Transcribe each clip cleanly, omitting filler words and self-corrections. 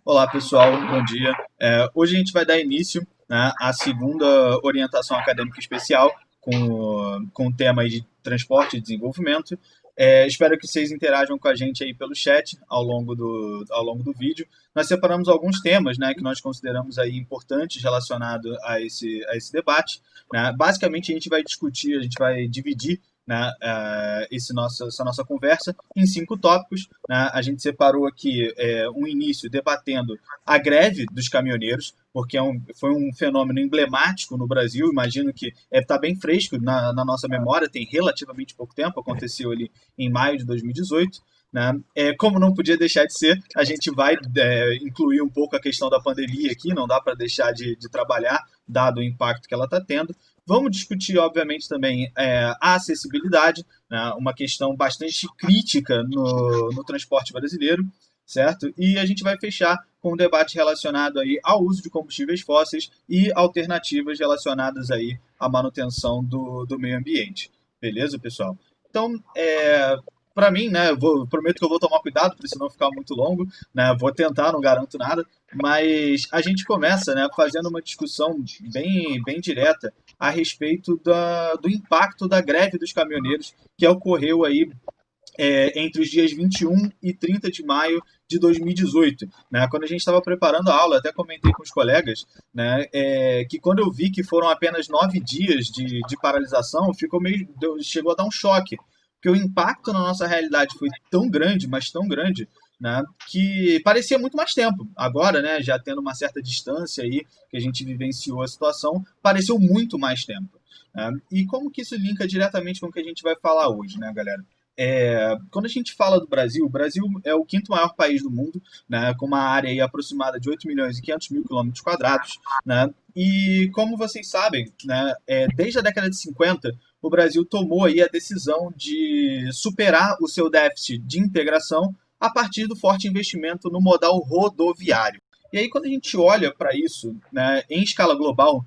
Olá, pessoal, bom dia. Hoje a gente vai dar início, né, à segunda orientação acadêmica especial com o tema aí de transporte e desenvolvimento. Espero que vocês interajam com a gente aí pelo chat ao longo do vídeo. Nós separamos alguns temas, né, que nós consideramos aí importantes relacionados a esse debate, né? Basicamente, a gente vai dividir, né, essa nossa conversa em 5 tópicos, né? A gente separou aqui um início debatendo a greve dos caminhoneiros, porque foi um fenômeno emblemático no Brasil. Imagino que está bem fresco na nossa memória, tem relativamente pouco tempo, aconteceu ali em maio de 2018. Né? Como não podia deixar de ser, a gente vai incluir um pouco a questão da pandemia aqui, não dá para deixar de trabalhar, dado o impacto que ela está tendo. Vamos discutir, obviamente, também a acessibilidade, né? Uma questão bastante crítica no transporte brasileiro, certo? E a gente vai fechar com um debate relacionado aí ao uso de combustíveis fósseis e alternativas relacionadas aí à manutenção do meio ambiente. Beleza, pessoal? Então, para mim, né, prometo que eu vou tomar cuidado para isso não ficar muito longo, né, vou tentar, não garanto nada, mas a gente começa, né, fazendo uma discussão bem direta a respeito do impacto da greve dos caminhoneiros que ocorreu aí entre os dias 21 e 30 de maio de 2018. Né? Quando a gente estava preparando a aula, até comentei com os colegas, né, que quando eu vi que foram apenas 9 dias de paralisação, chegou a dar um choque, porque o impacto na nossa realidade foi tão grande, mas tão grande, né, que parecia muito mais tempo. Agora, né, já tendo uma certa distância aí, que a gente vivenciou a situação, pareceu muito mais tempo. Né? E como que isso linka diretamente com o que a gente vai falar hoje, né, galera? Quando a gente fala do Brasil, o Brasil é o 5º maior país do mundo, né, com uma área aí aproximada de 8 milhões e 500 mil quilômetros quadrados, né, e como vocês sabem, né, desde a década de 50, o Brasil tomou aí a decisão de superar o seu déficit de integração a partir do forte investimento no modal rodoviário. E aí, quando a gente olha para isso, né, em escala global,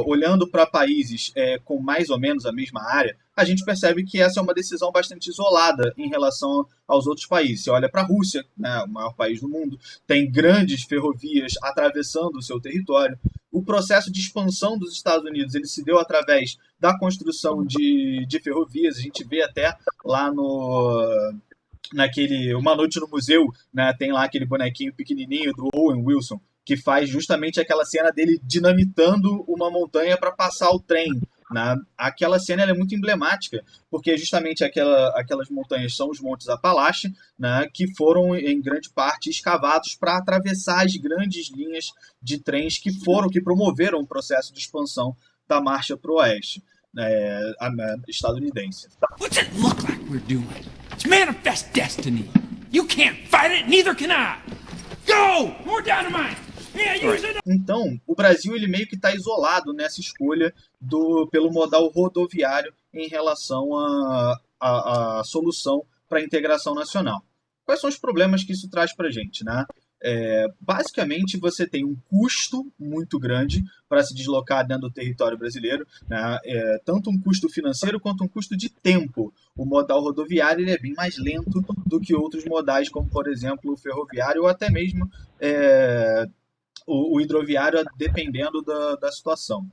olhando para países com mais ou menos a mesma área, a gente percebe que essa é uma decisão bastante isolada em relação aos outros países. Você olha para a Rússia, né, o maior país do mundo, tem grandes ferrovias atravessando o seu território. O processo de expansão dos Estados Unidos ele se deu através da construção de ferrovias. A gente vê até lá naquele Uma Noite no Museu, né, tem lá aquele bonequinho pequenininho do Owen Wilson, que faz justamente aquela cena dele dinamitando uma montanha para passar o trem. Né? Aquela cena é muito emblemática, porque justamente aquelas montanhas são os Montes Apalache, né, que foram, em grande parte, escavados para atravessar as grandes linhas de trens que promoveram o processo de expansão da marcha para o oeste estadunidense. What's it look like we're doing? It's manifest destiny. You can't fight it, neither can I. Go! More dynamite! Então, o Brasil ele meio que está isolado nessa escolha pelo modal rodoviário em relação à solução para a integração nacional. Quais são os problemas que isso traz para a gente? Né? Basicamente, você tem um custo muito grande para se deslocar dentro do território brasileiro, né? Tanto um custo financeiro quanto um custo de tempo. O modal rodoviário ele é bem mais lento do que outros modais, como, por exemplo, o ferroviário ou até mesmo o hidroviário, dependendo da situação.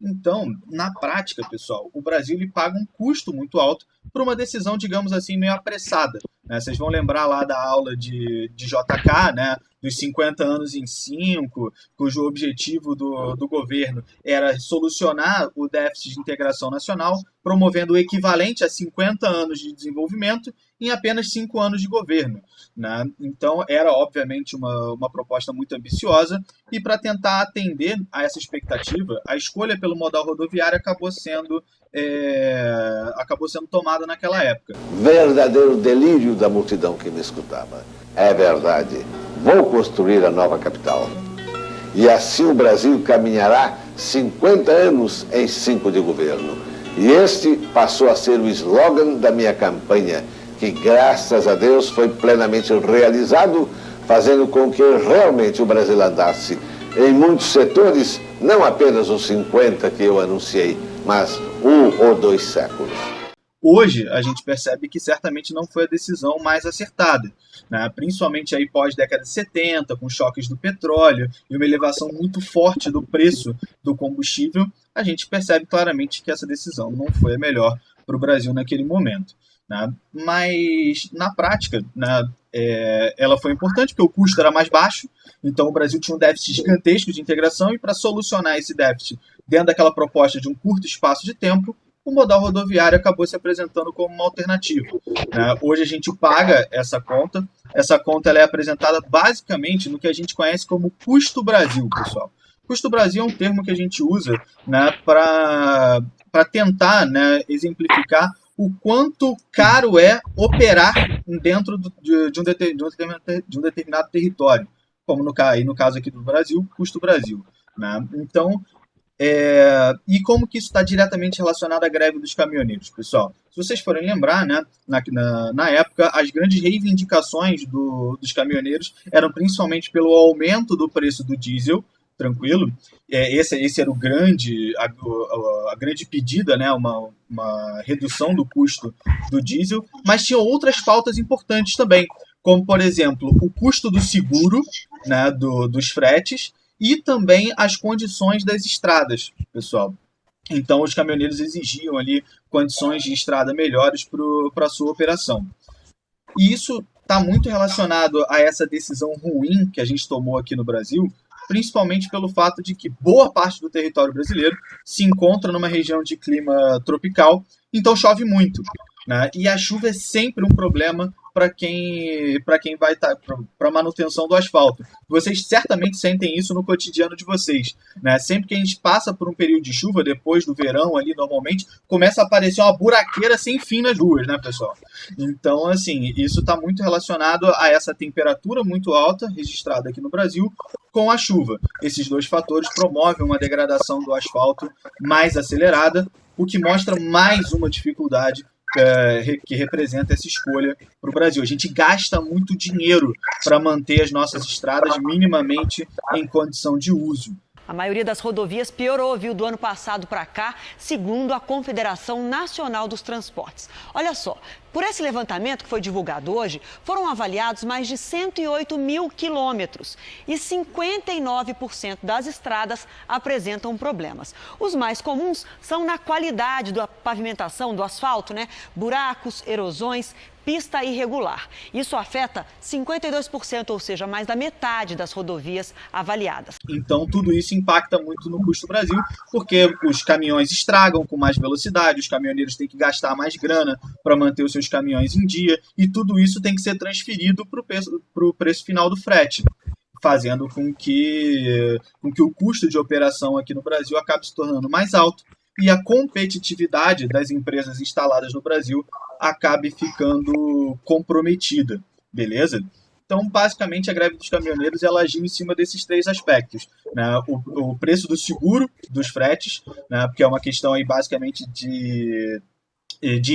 Então, na prática, pessoal, o Brasil ele paga um custo muito alto por uma decisão, digamos assim, meio apressada. Né? Vocês vão lembrar lá da aula de JK, né? Dos 50 anos em 5, cujo objetivo do governo era solucionar o déficit de integração nacional, promovendo o equivalente a 50 anos de desenvolvimento em apenas 5 anos de governo. Né? Então, era, obviamente, uma proposta muito ambiciosa, e para tentar atender a essa expectativa, a escolha pelo modal rodoviário acabou sendo tomada naquela época. Verdadeiro delírio da multidão que me escutava. É verdade. Vou construir a nova capital. E assim o Brasil caminhará 50 anos em 5 de governo. E este passou a ser o slogan da minha campanha, que graças a Deus foi plenamente realizado, fazendo com que realmente o Brasil andasse em muitos setores, não apenas os 50 que eu anunciei, mas 1 ou 2 séculos. Hoje, a gente percebe que certamente não foi a decisão mais acertada, né? Principalmente aí pós-década de 70, com choques do petróleo e uma elevação muito forte do preço do combustível, a gente percebe claramente que essa decisão não foi a melhor para o Brasil naquele momento, né? Mas, na prática, né, ela foi importante porque o custo era mais baixo, então o Brasil tinha um déficit gigantesco de integração e para solucionar esse déficit dentro daquela proposta de um curto espaço de tempo, o modal rodoviário acabou se apresentando como uma alternativa, né? Hoje a gente paga essa conta ela é apresentada basicamente no que a gente conhece como custo Brasil, pessoal. Custo Brasil é um termo que a gente usa, né, para tentar, né, exemplificar o quanto caro é operar dentro de um determinado território, como no caso aqui do Brasil, custo Brasil, né? Então, e como que isso está diretamente relacionado à greve dos caminhoneiros, pessoal? Se vocês forem lembrar, né, na época, as grandes reivindicações dos caminhoneiros eram principalmente pelo aumento do preço do diesel, tranquilo. Esse era a grande pedida, né, uma redução do custo do diesel, mas tinha outras pautas importantes também, como, por exemplo, o custo do seguro, né, dos fretes, e também as condições das estradas, pessoal. Então, os caminhoneiros exigiam ali condições de estrada melhores para a sua operação. E isso está muito relacionado a essa decisão ruim que a gente tomou aqui no Brasil, principalmente pelo fato de que boa parte do território brasileiro se encontra numa região de clima tropical, então chove muito, né? E a chuva é sempre um problema para quem vai estar para a manutenção do asfalto. Vocês certamente sentem isso no cotidiano de vocês, né? Sempre que a gente passa por um período de chuva, depois do verão ali, normalmente, começa a aparecer uma buraqueira sem fim nas ruas, né, pessoal? Então, assim, isso está muito relacionado a essa temperatura muito alta registrada aqui no Brasil com a chuva. Esses dois fatores promovem uma degradação do asfalto mais acelerada, o que mostra mais uma dificuldade que representa essa escolha para o Brasil. A gente gasta muito dinheiro para manter as nossas estradas minimamente em condição de uso. A maioria das rodovias piorou, viu, do ano passado para cá, segundo a Confederação Nacional dos Transportes. Olha só, por esse levantamento que foi divulgado hoje, foram avaliados mais de 108 mil quilômetros e 59% das estradas apresentam problemas. Os mais comuns são na qualidade da pavimentação, do asfalto, né? Buracos, erosões, pista irregular. Isso afeta 52%, ou seja, mais da metade das rodovias avaliadas. Então, tudo isso impacta muito no custo Brasil, porque os caminhões estragam com mais velocidade, os caminhoneiros têm que gastar mais grana para manter os seus caminhões em dia, e tudo isso tem que ser transferido para o preço final do frete, fazendo com que o custo de operação aqui no Brasil acabe se tornando mais alto e a competitividade das empresas instaladas no Brasil acabe ficando comprometida, beleza? Então, basicamente, a greve dos caminhoneiros ela agiu em cima desses três aspectos, né? O preço do seguro dos fretes, né? Porque é uma questão aí basicamente de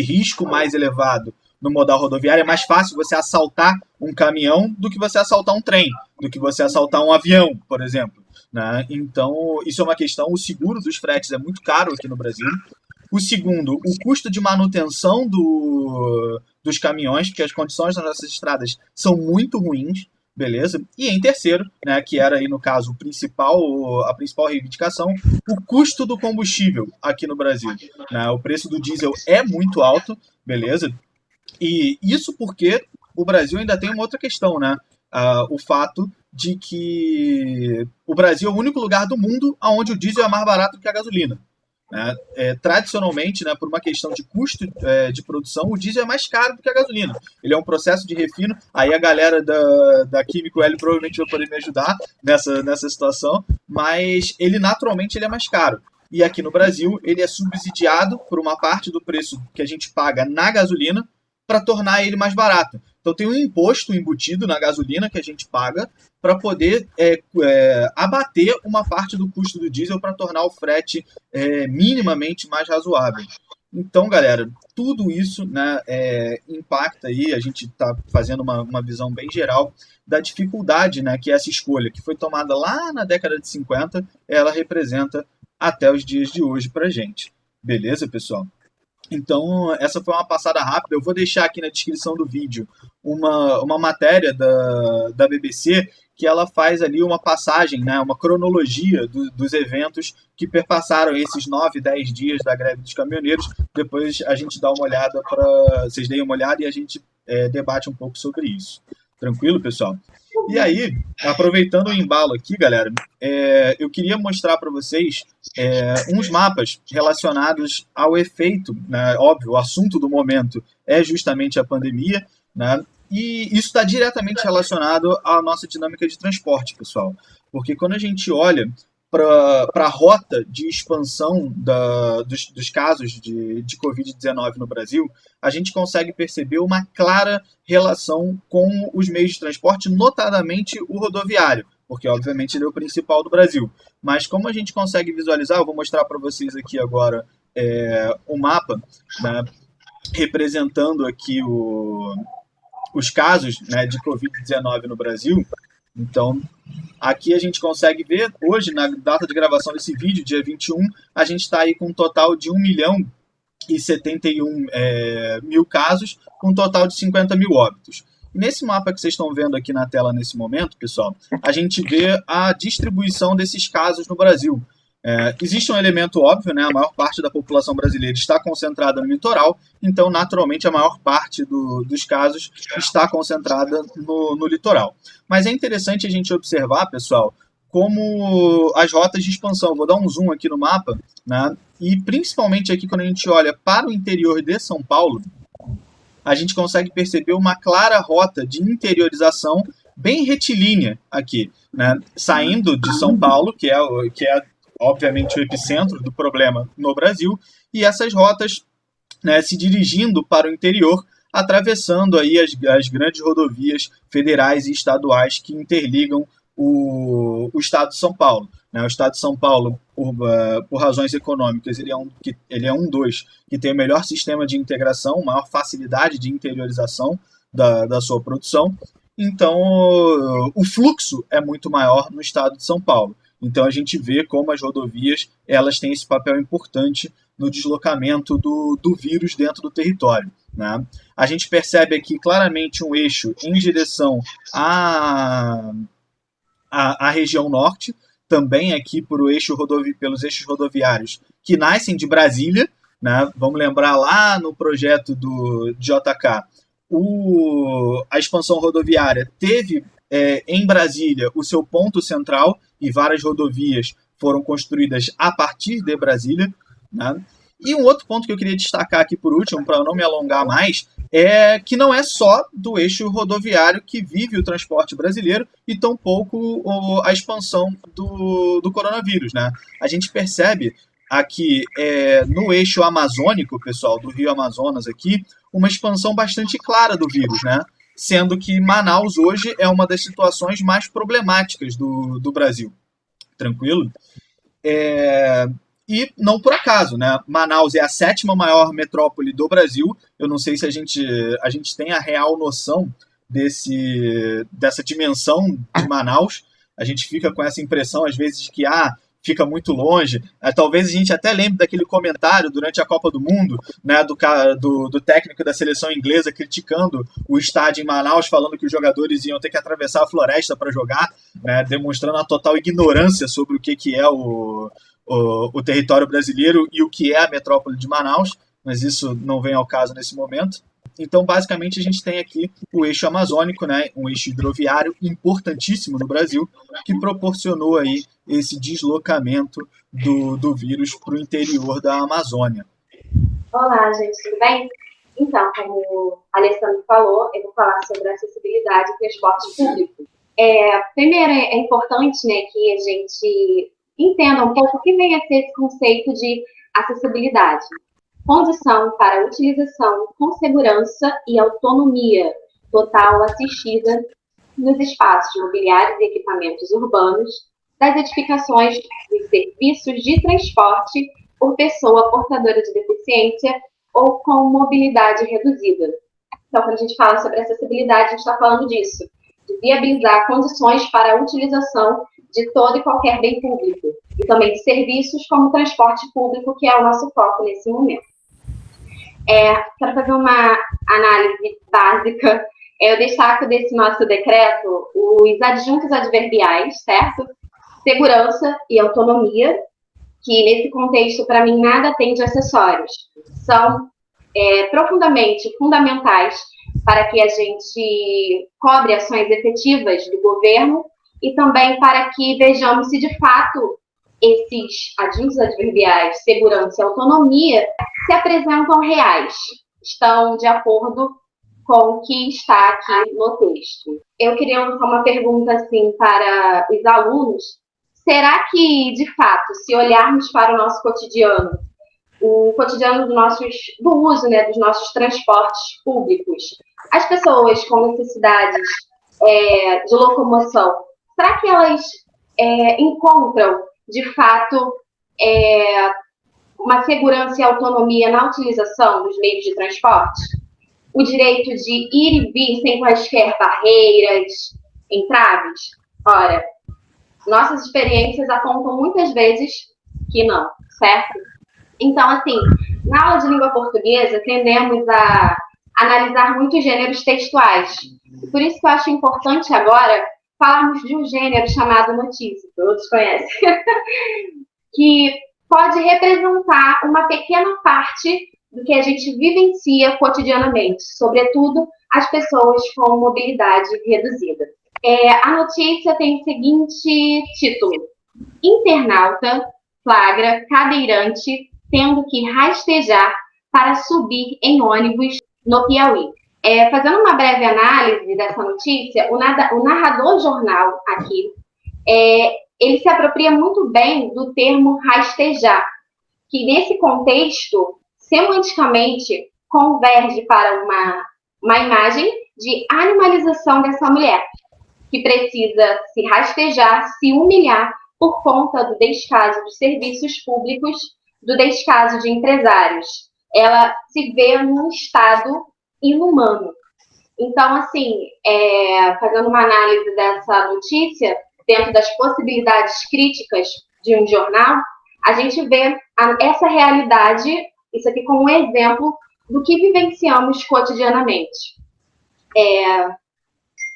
risco mais elevado no modal rodoviário. É mais fácil você assaltar um caminhão do que você assaltar um trem, do que você assaltar um avião, por exemplo, né? Então, isso é uma questão. O seguro dos fretes é muito caro aqui no Brasil. O segundo, o custo de manutenção dos caminhões, porque as condições das nossas estradas são muito ruins, beleza? E em terceiro, né, que era aí no caso a principal reivindicação, o custo do combustível aqui no Brasil, né? O preço do diesel é muito alto, beleza? E isso porque o Brasil ainda tem uma outra questão, né? O fato de que o Brasil é o único lugar do mundo onde o diesel é mais barato que a gasolina. Né? Tradicionalmente, né, por uma questão de custo de produção, o diesel é mais caro do que a gasolina. Ele é um processo de refino. Aí a galera da Químico L provavelmente vai poder me ajudar nessa situação, mas ele naturalmente ele é mais caro. E aqui no Brasil ele é subsidiado por uma parte do preço que a gente paga na gasolina para tornar ele mais barato. Então tem um imposto embutido na gasolina que a gente paga para poder abater uma parte do custo do diesel para tornar o frete minimamente mais razoável. Então, galera, tudo isso, né, impacta aí, a gente está fazendo uma visão bem geral da dificuldade, né, que essa escolha, que foi tomada lá na década de 50, ela representa até os dias de hoje para a gente. Beleza, pessoal? Então, essa foi uma passada rápida. Eu vou deixar aqui na descrição do vídeo uma matéria da BBC que ela faz ali uma passagem, né, uma cronologia dos eventos que perpassaram esses 9, 10 dias da greve dos caminhoneiros. Depois a gente dá uma olhada, vocês deem uma olhada e a gente debate um pouco sobre isso. Tranquilo, pessoal? E aí, aproveitando o embalo aqui, galera, eu queria mostrar para vocês uns mapas relacionados ao efeito, né? Óbvio, o assunto do momento é justamente a pandemia, né? E isso está diretamente relacionado à nossa dinâmica de transporte, pessoal. Porque quando a gente olha para a rota de expansão dos casos de Covid-19 no Brasil, a gente consegue perceber uma clara relação com os meios de transporte, notadamente o rodoviário, porque obviamente ele é o principal do Brasil. Mas como a gente consegue visualizar, eu vou mostrar para vocês aqui agora o mapa, né, representando aqui os casos, né, de Covid-19 no Brasil. Então, aqui a gente consegue ver, hoje, na data de gravação desse vídeo, dia 21, a gente está aí com um total de 1.071.000 casos, com um total de 50 mil óbitos. E nesse mapa que vocês estão vendo aqui na tela nesse momento, pessoal, a gente vê a distribuição desses casos no Brasil. Existe um elemento óbvio, né? A maior parte da população brasileira está concentrada no litoral, então, naturalmente, a maior parte dos casos está concentrada no litoral. Mas é interessante a gente observar, pessoal, como as rotas de expansão. Vou dar um zoom aqui no mapa, né? E principalmente aqui quando a gente olha para o interior de São Paulo, a gente consegue perceber uma clara rota de interiorização bem retilínea aqui, né? Saindo de São Paulo, que é obviamente o epicentro do problema no Brasil, e essas rotas, né, se dirigindo para o interior, atravessando aí as grandes rodovias federais e estaduais que interligam o estado de São Paulo. Né? O estado de São Paulo, por razões econômicas, ele é um dos que tem o melhor sistema de integração, maior facilidade de interiorização da sua produção. Então, o fluxo é muito maior no estado de São Paulo. Então, a gente vê como as rodovias elas têm esse papel importante no deslocamento do vírus dentro do território. Né? A gente percebe aqui claramente um eixo em direção à região norte, também aqui pelos eixos rodoviários que nascem de Brasília. Né? Vamos lembrar lá no projeto do JK, a expansão rodoviária teve em Brasília o seu ponto central e várias rodovias foram construídas a partir de Brasília. Né? E um outro ponto que eu queria destacar aqui por último, para não me alongar mais, é que não é só do eixo rodoviário que vive o transporte brasileiro e tampouco a expansão do coronavírus. Né? A gente percebe aqui no eixo amazônico, pessoal, do Rio Amazonas aqui, uma expansão bastante clara do vírus, né? Sendo que Manaus hoje é uma das situações mais problemáticas do Brasil. Tranquilo? E não por acaso, né? Manaus é a 7ª maior metrópole do Brasil. Eu não sei se a gente tem a real noção dessa dimensão de Manaus. A gente fica com essa impressão, às vezes, de que fica muito longe. Talvez a gente até lembre daquele comentário durante a Copa do Mundo, né, do técnico da seleção inglesa criticando o estádio em Manaus, falando que os jogadores iam ter que atravessar a floresta para jogar, né, demonstrando a total ignorância sobre o que é o território brasileiro e o que é a metrópole de Manaus, mas isso não vem ao caso nesse momento. Então, basicamente, a gente tem aqui o eixo amazônico, né, um eixo hidroviário importantíssimo no Brasil, que proporcionou aí esse deslocamento do vírus para o interior da Amazônia. Olá, gente, tudo bem? Então, como o Alessandro falou, eu vou falar sobre acessibilidade e transporte público. Primeiro, é importante, né, que a gente entenda um pouco o que vem a ser esse conceito de acessibilidade. Condição para utilização com segurança e autonomia total assistida nos espaços mobiliários e equipamentos urbanos, das edificações dos serviços de transporte por pessoa portadora de deficiência ou com mobilidade reduzida. Então, quando a gente fala sobre acessibilidade, a gente está falando disso, de viabilizar condições para a utilização de todo e qualquer bem público, e também de serviços como transporte público, que é o nosso foco nesse momento. Para fazer uma análise básica, eu destaco desse nosso decreto os adjuntos adverbiais, certo? Segurança e autonomia, que nesse contexto, para mim, nada tem de acessórios. São profundamente fundamentais para que a gente cobre ações efetivas do governo e também para que vejamos se, de fato, esses adjuntos adverbiais, segurança e autonomia, se apresentam reais, estão de acordo com o que está aqui no texto. Eu queria lançar uma pergunta assim para os alunos. Será que, de fato, se olharmos para o nosso cotidiano, o cotidiano do uso, né, dos nossos transportes públicos, as pessoas com necessidades de locomoção, será que elas encontram, de fato, uma segurança e autonomia na utilização dos meios de transporte? O direito de ir e vir sem quaisquer barreiras, entraves? Ora, nossas experiências apontam muitas vezes que não, certo? Então, assim, na aula de língua portuguesa, tendemos a analisar muitos gêneros textuais. Por isso que eu acho importante agora falarmos de um gênero chamado notícia, que todos conhecem, que pode representar uma pequena parte do que a gente vivencia cotidianamente, sobretudo as pessoas com mobilidade reduzida. A notícia tem o seguinte título: internauta flagra cadeirante tendo que rastejar para subir em ônibus no Piauí. Fazendo uma breve análise dessa notícia, o narrador jornal aqui, ele se apropria muito bem do termo rastejar, que nesse contexto, semanticamente, converge para uma imagem de animalização dessa mulher, que precisa se rastejar, se humilhar por conta do descaso dos serviços públicos, do descaso de empresários. Ela se vê num estado inumano. Então, assim, fazendo uma análise dessa notícia, dentro das possibilidades críticas de um jornal, a gente vê essa realidade, isso aqui como um exemplo do que vivenciamos cotidianamente.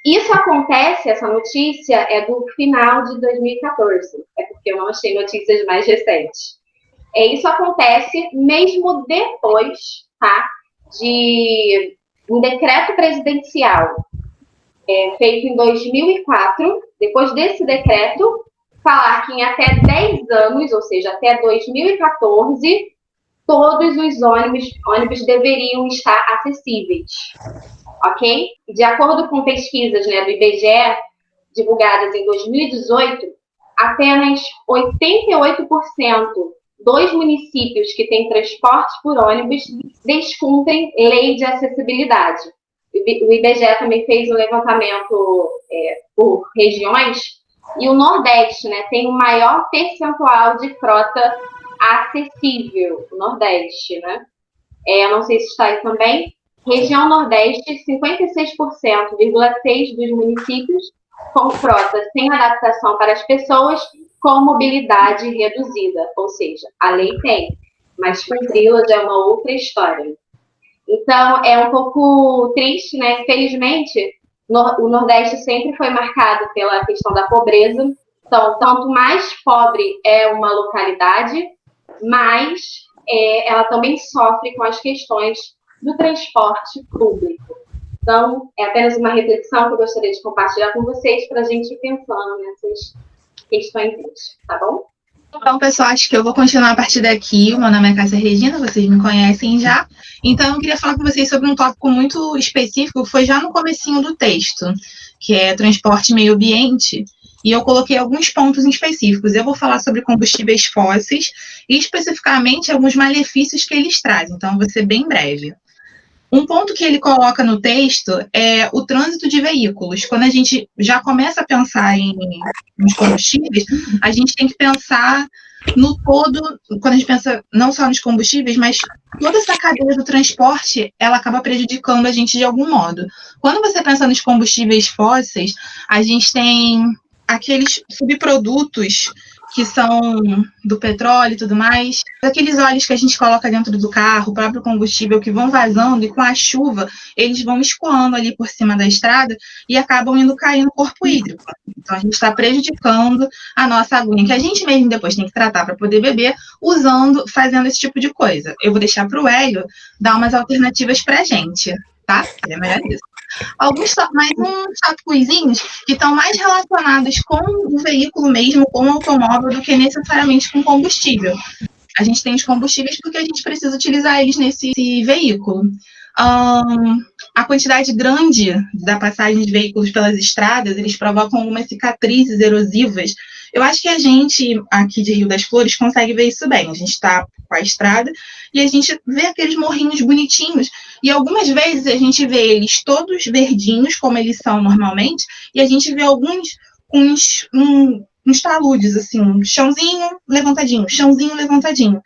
Isso acontece, essa notícia é do final de 2014, porque eu não achei notícias mais recentes. Isso acontece mesmo depois, tá, de um decreto presidencial feito em 2004, depois desse decreto, falar que em até 10 anos, ou seja, até 2014, todos os ônibus deveriam estar acessíveis, ok? De acordo com pesquisas, né, do IBGE, divulgadas em 2018, apenas 88% dos municípios que têm transporte por ônibus descumprem lei de acessibilidade. O IBGE também fez um levantamento por regiões, e o Nordeste, né, tem o maior percentual de frota acessível, o Nordeste, né? Eu não sei se está aí também. Região Nordeste, 56,6% dos municípios com frota sem adaptação para as pessoas com mobilidade reduzida, ou seja, a lei tem, mas cumpri-la já é uma outra história. Então, é um pouco triste, né? Infelizmente, o Nordeste sempre foi marcado pela questão da pobreza. Então, quanto mais pobre é uma localidade, mais ela também sofre com as questões do transporte público. Então, é apenas uma reflexão que eu gostaria de compartilhar com vocês para a gente ir pensando nessas questões, tá bom? Então, pessoal, acho que eu vou continuar a partir daqui. O meu nome é Cássia Regina, vocês me conhecem já. Então, eu queria falar com vocês sobre um tópico muito específico, que foi já no comecinho do texto, que é transporte e meio ambiente, e eu coloquei alguns pontos específicos. Eu vou falar sobre combustíveis fósseis e, especificamente, alguns malefícios que eles trazem. Então, eu vou ser bem breve. Um ponto que ele coloca no texto é o trânsito de veículos. Quando a gente já começa a pensar nos combustíveis, a gente tem que pensar no todo, quando a gente pensa não só nos combustíveis, mas toda essa cadeia do transporte, ela acaba prejudicando a gente de algum modo. Quando você pensa nos combustíveis fósseis, a gente tem aqueles subprodutos que são do petróleo e tudo mais, aqueles óleos que a gente coloca dentro do carro, o próprio combustível que vão vazando e com a chuva eles vão escoando ali por cima da estrada e acabam indo cair no corpo hídrico. Então a gente está prejudicando a nossa aguinha, que a gente mesmo depois tem que tratar para poder beber, fazendo esse tipo de coisa. Eu vou deixar para o Hélio dar umas alternativas para a gente, tá? É melhor isso. Mais uns tópicozinhos que estão mais relacionados com o veículo mesmo, com o automóvel, do que necessariamente com combustível. A gente tem os combustíveis porque a gente precisa utilizar eles nesse veículo. A quantidade grande da passagem de veículos pelas estradas, eles provocam algumas cicatrizes erosivas. Eu acho que a gente, aqui de Rio das Flores, consegue ver isso bem. A gente está com a estrada e a gente vê aqueles morrinhos bonitinhos. E algumas vezes a gente vê eles todos verdinhos, como eles são normalmente, e a gente vê alguns com uns taludes, assim, um chãozinho levantadinho, chãozinho levantadinho.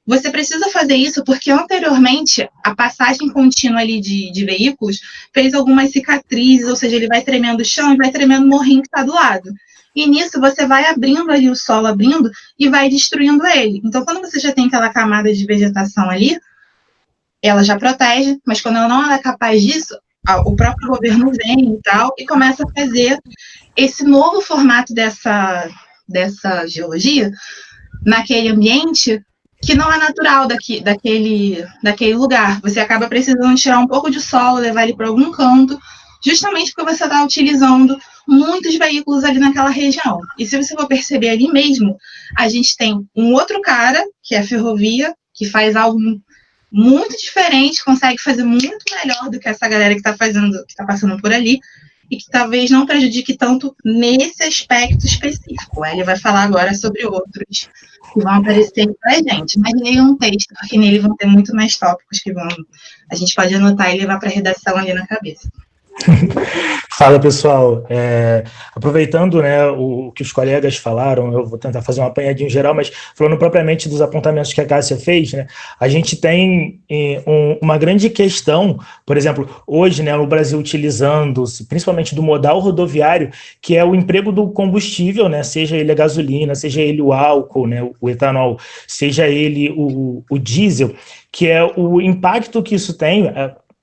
Você precisa fazer isso porque anteriormente a passagem contínua ali de veículos fez algumas cicatrizes, ou seja, ele vai tremendo o chão e vai tremendo o morrinho que está do lado. E nisso você vai abrindo ali o solo, abrindo, e vai destruindo ele. Então, quando você já tem aquela camada de vegetação ali, ela já protege, mas quando ela não é capaz disso, o próprio governo vem e tal, e começa a fazer esse novo formato dessa geologia naquele ambiente que não é natural daquele lugar. Você acaba precisando tirar um pouco de solo, levar ele para algum canto, justamente porque você está utilizando muitos veículos ali naquela região. E se você for perceber ali mesmo, a gente tem um outro cara, que é a ferrovia, que faz algo muito diferente, consegue fazer muito melhor do que essa galera que está passando por ali, e que talvez não prejudique tanto nesse aspecto específico. Ele vai falar agora sobre outros que vão aparecer para a gente. Mas leiam um texto, porque nele vão ter muito mais tópicos que a gente pode anotar e levar para a redação ali na cabeça. Fala, pessoal. Aproveitando, né, o que os colegas falaram, eu vou tentar fazer um apanhadinho geral, mas falando propriamente dos apontamentos que a Cássia fez, né, a gente tem uma grande questão, por exemplo, hoje, né, no Brasil, utilizando-se principalmente do modal rodoviário, que é o emprego do combustível, né, seja ele a gasolina, seja ele o álcool, né, o etanol, seja ele o diesel, que é o impacto que isso tem,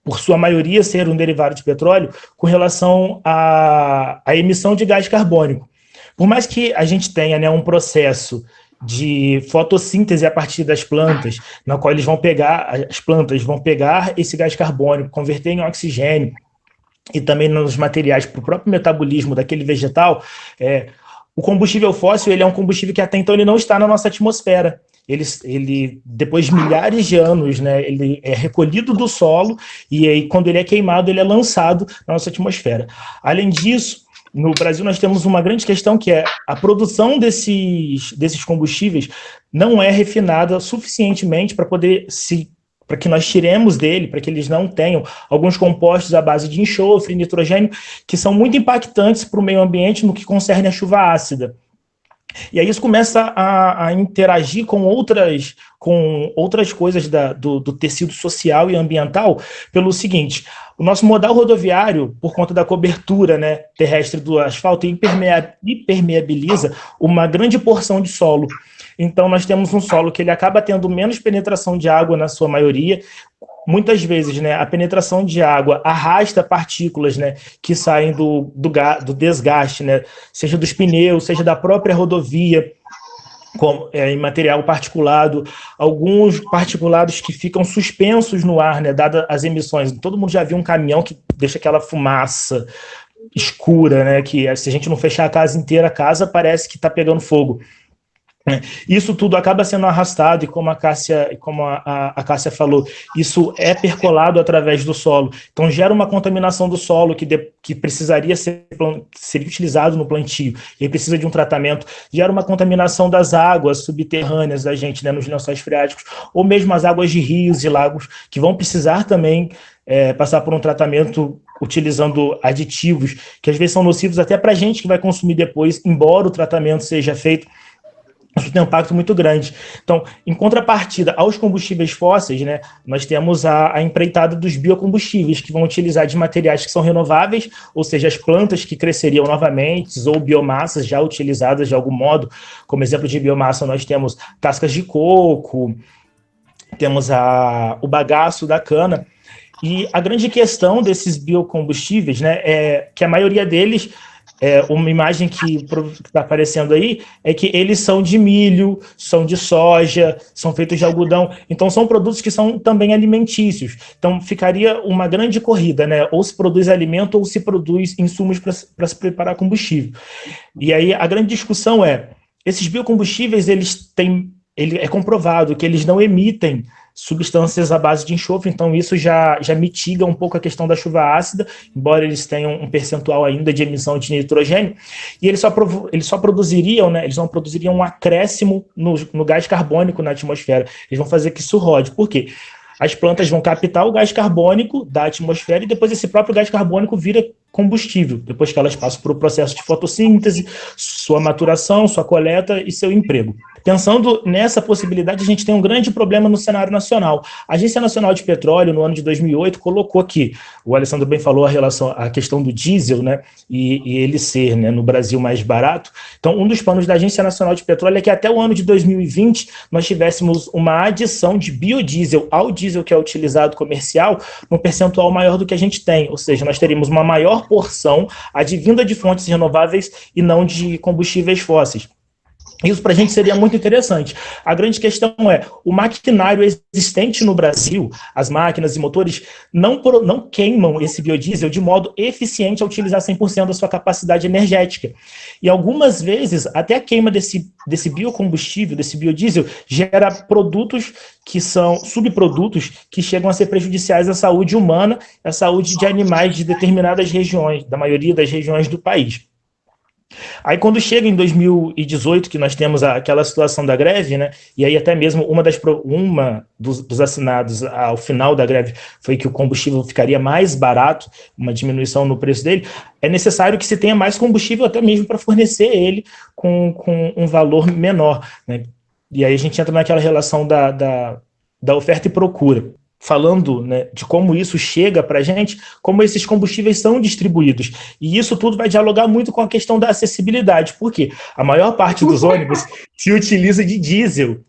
por sua maioria ser um derivado de petróleo, com relação à emissão de gás carbônico. Por mais que a gente tenha, né, um processo de fotossíntese a partir das plantas, na qual as plantas vão pegar esse gás carbônico, converter em oxigênio, e também nos materiais para o próprio metabolismo daquele vegetal, o combustível fóssil ele é um combustível que até então ele não está na nossa atmosfera. Ele, depois de milhares de anos, né, ele é recolhido do solo e aí, quando ele é queimado, ele é lançado na nossa atmosfera. Além disso, no Brasil nós temos uma grande questão que é a produção desses combustíveis não é refinada suficientemente para que nós tiremos dele, para que eles não tenham alguns compostos à base de enxofre e nitrogênio, que são muito impactantes para o meio ambiente no que concerne a chuva ácida. E aí isso começa a interagir com outras coisas do tecido social e ambiental pelo seguinte: o nosso modal rodoviário, por conta da cobertura, né, terrestre do asfalto, impermeabiliza uma grande porção de solo. Então nós temos um solo que ele acaba tendo menos penetração de água na sua maioria. Muitas vezes, né, a penetração de água arrasta partículas, né, que saem do desgaste, né, seja dos pneus, seja da própria rodovia, em material particulado, alguns particulados que ficam suspensos no ar, né, dadas as emissões. Todo mundo já viu um caminhão que deixa aquela fumaça escura, né, que se a gente não fechar a casa inteira, a casa parece que está pegando fogo. Isso tudo acaba sendo arrastado e como a Cássia falou, isso é percolado através do solo. Então gera uma contaminação do solo que precisaria ser utilizado no plantio e precisa de um tratamento. Gera uma contaminação das águas subterrâneas da gente, né, nos lençóis freáticos, ou mesmo as águas de rios e lagos, que vão precisar também passar por um tratamento utilizando aditivos, que às vezes são nocivos até para a gente que vai consumir depois, embora o tratamento seja feito Isso tem um impacto muito grande. Então, em contrapartida aos combustíveis fósseis, né, nós temos a empreitada dos biocombustíveis, que vão utilizar de materiais que são renováveis, ou seja, as plantas que cresceriam novamente, ou biomassas já utilizadas de algum modo. Como exemplo de biomassa, nós temos cascas de coco, temos o bagaço da cana. E a grande questão desses biocombustíveis, né, é que a maioria deles, uma imagem que está aparecendo aí, é que eles são de milho, são de soja, são feitos de algodão. Então, são produtos que são também alimentícios. Então, ficaria uma grande corrida, né? Ou se produz alimento ou se produz insumos para se preparar combustível. E aí, a grande discussão esses biocombustíveis, é comprovado que eles não emitem substâncias à base de enxofre, então isso já mitiga um pouco a questão da chuva ácida, embora eles tenham um percentual ainda de emissão de nitrogênio, e eles só produziriam, né, eles não produziriam um acréscimo no gás carbônico na atmosfera, eles vão fazer que isso rode. Por quê? As plantas vão captar o gás carbônico da atmosfera e depois esse próprio gás carbônico vira combustível, depois que elas passam por um processo de fotossíntese, sua maturação, sua coleta e seu emprego. Pensando nessa possibilidade, a gente tem um grande problema no cenário nacional. A Agência Nacional de Petróleo, no ano de 2008, colocou que, o Alessandro bem falou a questão do diesel, né, e ele ser, né, no Brasil mais barato. Então, um dos planos da Agência Nacional de Petróleo é que até o ano de 2020 nós tivéssemos uma adição de biodiesel ao diesel que é utilizado comercial, num percentual maior do que a gente tem, ou seja, nós teríamos uma maior porção advinda de fontes renováveis e não de combustíveis fósseis. Isso para a gente seria muito interessante. A grande questão o maquinário existente no Brasil, as máquinas e motores, não queimam esse biodiesel de modo eficiente a utilizar 100% da sua capacidade energética. E algumas vezes, até a queima desse biocombustível, desse biodiesel, gera produtos que são subprodutos que chegam a ser prejudiciais à saúde humana e à saúde de animais de determinadas regiões, da maioria das regiões do país. Aí quando chega em 2018, que nós temos aquela situação da greve, né, e aí até mesmo uma dos assinados ao final da greve foi que o combustível ficaria mais barato, uma diminuição no preço dele, é necessário que se tenha mais combustível até mesmo para fornecer ele com um valor menor, né? E aí a gente entra naquela relação da oferta e procura. Falando, né, de como isso chega para a gente, como esses combustíveis são distribuídos. E isso tudo vai dialogar muito com a questão da acessibilidade, porque a maior parte dos ônibus se utiliza de diesel.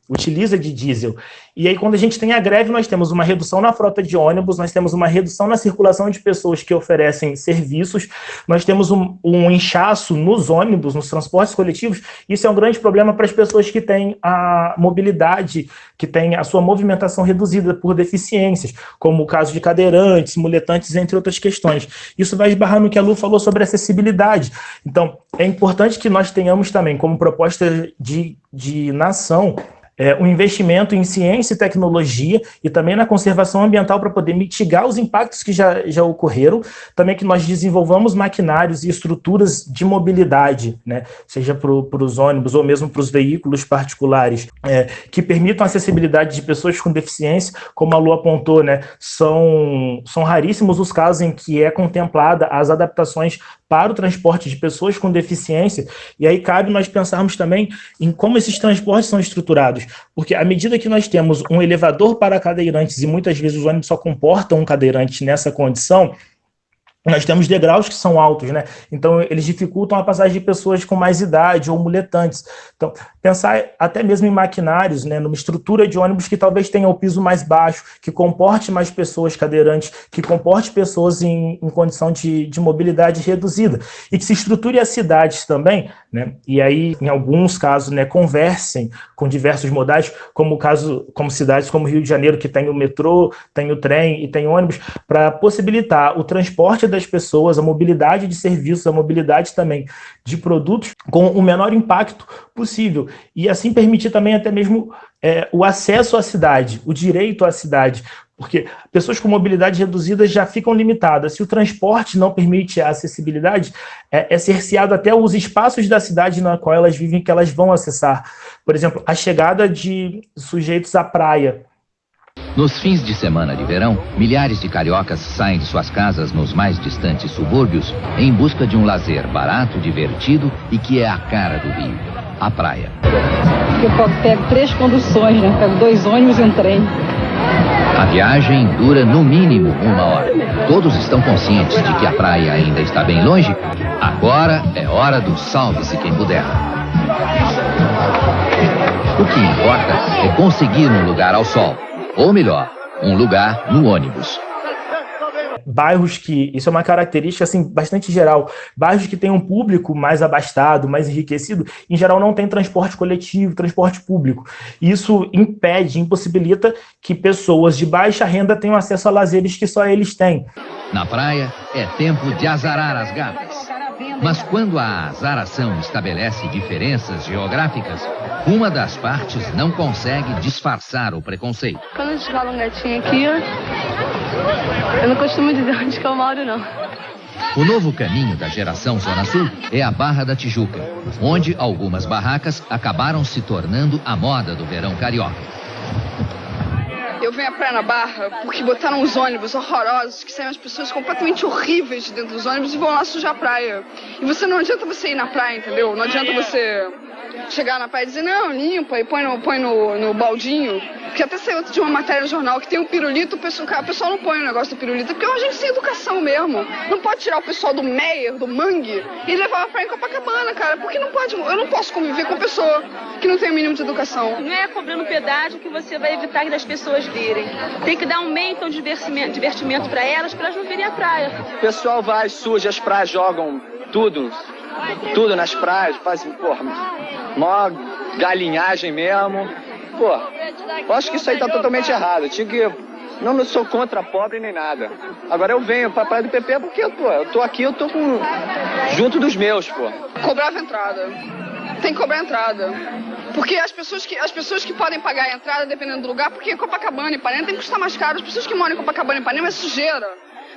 E aí, quando a gente tem a greve, nós temos uma redução na frota de ônibus, nós temos uma redução na circulação de pessoas que oferecem serviços, nós temos um inchaço nos ônibus, nos transportes coletivos. Isso é um grande problema para as pessoas que têm a mobilidade, que têm a sua movimentação reduzida por deficiências, como o caso de cadeirantes, muletantes, entre outras questões. Isso vai esbarrar no que a Lu falou sobre acessibilidade. Então, é importante que nós tenhamos também, como proposta de nação, um investimento em ciência e tecnologia e também na conservação ambiental para poder mitigar os impactos que já ocorreram, também que nós desenvolvamos maquinários e estruturas de mobilidade, né, seja para os ônibus ou mesmo para os veículos particulares, que permitam a acessibilidade de pessoas com deficiência, como a Lu apontou, né, são raríssimos os casos em que é contemplada as adaptações para o transporte de pessoas com deficiência, e aí cabe nós pensarmos também em como esses transportes são estruturados, porque à medida que nós temos um elevador para cadeirantes, e muitas vezes os ônibus só comportam um cadeirante nessa condição, nós temos degraus que são altos, né? Então, eles dificultam a passagem de pessoas com mais idade ou muletantes. Então, pensar até mesmo em maquinários, né? Numa estrutura de ônibus que talvez tenha o piso mais baixo, que comporte mais pessoas cadeirantes, que comporte pessoas em condição de mobilidade reduzida. E que se estruture as cidades também, né? E aí, em alguns casos, né, conversem com diversos modais, como cidades como Rio de Janeiro, que tem o metrô, tem o trem e tem ônibus, para possibilitar o transporte das pessoas, a mobilidade de serviços, a mobilidade também de produtos com o menor impacto possível. E assim permitir também até mesmo o acesso à cidade, o direito à cidade, porque pessoas com mobilidade reduzida já ficam limitadas. Se o transporte não permite a acessibilidade, é cerceado até os espaços da cidade na qual elas vivem, que elas vão acessar. Por exemplo, a chegada de sujeitos à praia. Nos fins de semana de verão, milhares de cariocas saem de suas casas nos mais distantes subúrbios em busca de um lazer barato, divertido e que é a cara do Rio, a praia. Eu pego 3 conduções, né? Pego 2 ônibus e um trem. A viagem dura no mínimo 1 hora. Todos estão conscientes de que a praia ainda está bem longe. Agora é hora do salve-se quem puder. O que importa é conseguir um lugar ao sol. Ou melhor, um lugar no ônibus. Bairros que, isso é uma característica assim, bastante geral, bairros que têm um público mais abastado, mais enriquecido, em geral não tem transporte coletivo, transporte público. Isso impede, impossibilita que pessoas de baixa renda tenham acesso a lazeres que só eles têm. Na praia é tempo de azarar as gatas. Mas quando a azaração estabelece diferenças geográficas, uma das partes não consegue disfarçar o preconceito. Quando a gente fala um gatinho aqui, eu não costumo dizer onde que eu moro, não. O novo caminho da geração Zona Sul é a Barra da Tijuca, onde algumas barracas acabaram se tornando a moda do verão carioca. Eu venho à praia na Barra porque botaram uns ônibus horrorosos que saem as pessoas completamente horríveis de dentro dos ônibus e vão lá sujar a praia. E não adianta você ir na praia, entendeu? Não adianta você chegar na praia e dizer, não, limpa e põe no baldinho. Porque até saiu de uma matéria no jornal que tem um pirulito, o pessoal não põe o negócio do pirulito, porque é uma gente sem educação mesmo. Não pode tirar o pessoal do Meier, do Mangue, e levar pra praia em Copacabana, cara. Porque não pode, eu não posso conviver com pessoa que não tem o mínimo de educação. Não é cobrando pedágio que você vai evitar das pessoas virem. Tem que dar um meio então de divertimento pra elas não virem à praia. O pessoal vai, suja as praias, jogam tudo nas praias, fazem, porra, mó galinhagem mesmo. Pô, eu acho que isso aí tá totalmente errado. Não sou contra pobre nem nada. Agora eu venho pra praia do PP porque, eu tô aqui, junto dos meus, pô. Cobrava entrada. Tem que cobrar entrada. Porque as pessoas que podem pagar a entrada, dependendo do lugar, porque Copacabana e Ipanema tem que custar mais caro. As pessoas que moram em Copacabana e Ipanema é sujeira.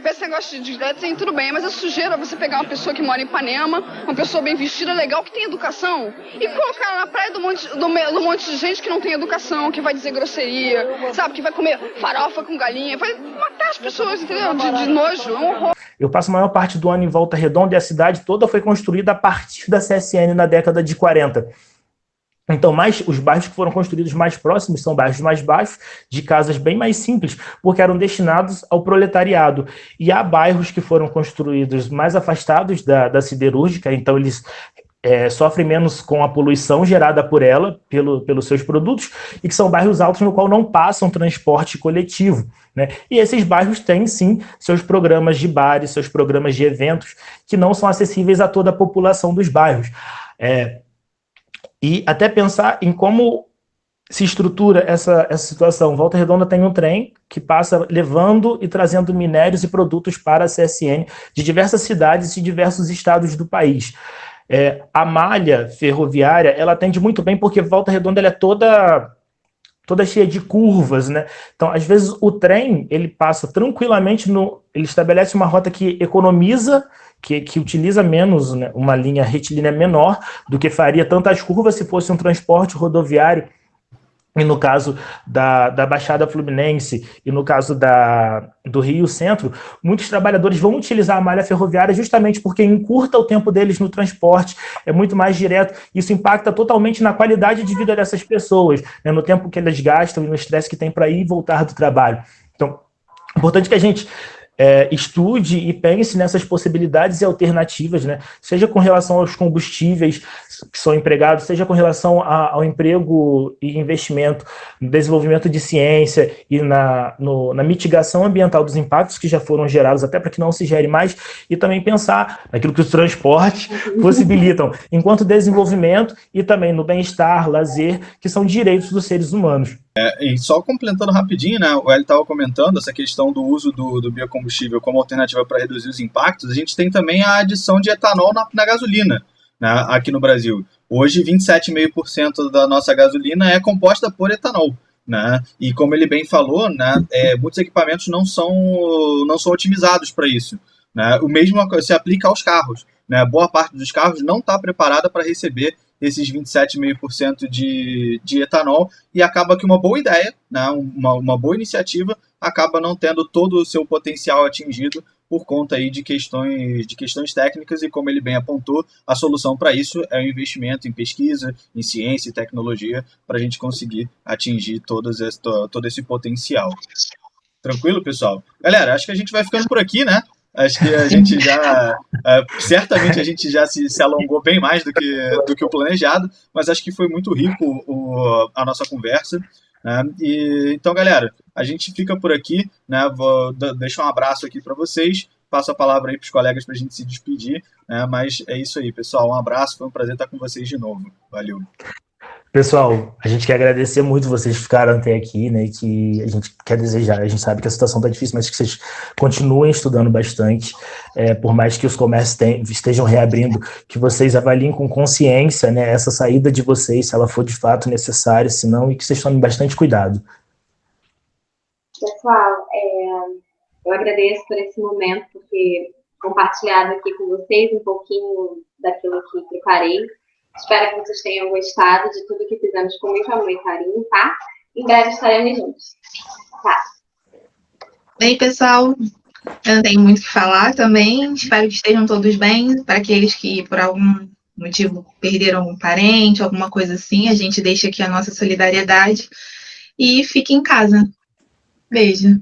Esse negócio de assim, tudo bem, mas é sujeira você pegar uma pessoa que mora em Ipanema, uma pessoa bem vestida, legal, que tem educação, e colocar ela na praia do monte de gente que não tem educação, que vai dizer grosseria, sabe, que vai comer farofa com galinha, vai matar as pessoas, entendeu? De nojo, é um horror. Eu passo a maior parte do ano em Volta Redonda e a cidade toda foi construída a partir da CSN na década de 40. Então, os bairros que foram construídos mais próximos são bairros mais baixos, de casas bem mais simples, porque eram destinados ao proletariado. E há bairros que foram construídos mais afastados da siderúrgica, então eles sofrem menos com a poluição gerada por ela, pelos seus produtos, e que são bairros altos no qual não passam transporte coletivo, né? E esses bairros têm, sim, seus programas de bares, seus programas de eventos, que não são acessíveis a toda a população dos bairros. E até pensar em como se estrutura essa situação. Volta Redonda tem um trem que passa levando e trazendo minérios e produtos para a CSN de diversas cidades e diversos estados do país. A malha ferroviária, ela atende muito bem porque Volta Redonda ela é toda cheia de curvas, né? Então, às vezes, o trem, ele passa tranquilamente, ele estabelece uma rota que economiza, que utiliza menos, né, uma linha retilínea menor do que faria tantas curvas se fosse um transporte rodoviário. E no caso da Baixada Fluminense e no caso do Rio Centro, muitos trabalhadores vão utilizar a malha ferroviária justamente porque encurta o tempo deles no transporte, é muito mais direto. Isso impacta totalmente na qualidade de vida dessas pessoas, né, no tempo que elas gastam e no estresse que tem para ir e voltar do trabalho. Então, é importante que a gente estude e pense nessas possibilidades e alternativas, né? Seja com relação aos combustíveis que são empregados, seja com relação ao emprego e investimento, no desenvolvimento de ciência e na mitigação ambiental dos impactos que já foram gerados, até para que não se gere mais, e também pensar naquilo que os transportes possibilitam, enquanto desenvolvimento e também no bem-estar, lazer, que são direitos dos seres humanos. E só complementando rapidinho, né, o Hélio estava comentando essa questão do uso do biocombustível como alternativa para reduzir os impactos. A gente tem também a adição de etanol na gasolina, né, aqui no Brasil. Hoje, 27,5% da nossa gasolina é composta por etanol, né, e como ele bem falou, né, muitos equipamentos não são otimizados para isso, né. O mesmo se aplica aos carros, né. Boa parte dos carros não está preparada para receber esses 27,5% de etanol, e acaba que uma boa ideia, né, uma boa iniciativa, acaba não tendo todo o seu potencial atingido por conta aí de questões técnicas, e como ele bem apontou, a solução para isso é o investimento em pesquisa, em ciência e tecnologia, para a gente conseguir atingir todo esse potencial. Tranquilo, pessoal? Galera, acho que a gente vai ficando por aqui, né? Acho que a gente já... certamente a gente já se alongou bem mais do que o planejado, mas acho que foi muito rico a nossa conversa, né? Então, galera, a gente fica por aqui, né? Vou deixar um abraço aqui para vocês, passo a palavra aí para os colegas para a gente se despedir, né? Mas é isso aí, pessoal. Um abraço, foi um prazer estar com vocês de novo. Valeu. Pessoal, a gente quer agradecer muito vocês que ficaram até aqui, né, que a gente quer desejar, a gente sabe que a situação está difícil, mas que vocês continuem estudando bastante, por mais que os comércios estejam reabrindo, que vocês avaliem com consciência, né, essa saída de vocês, se ela for de fato necessária, se não, e que vocês tomem bastante cuidado. Pessoal, eu agradeço por esse momento, por ter compartilhado aqui com vocês um pouquinho daquilo que preparei. Espero que vocês tenham gostado de tudo que fizemos com muito amor e carinho, tá? Em breve estaremos juntos. Tá. Bem, pessoal, eu não tenho muito o que falar também. Espero que estejam todos bem. Para aqueles que, por algum motivo, perderam algum parente, alguma coisa assim, a gente deixa aqui a nossa solidariedade. E fique em casa. Beijo.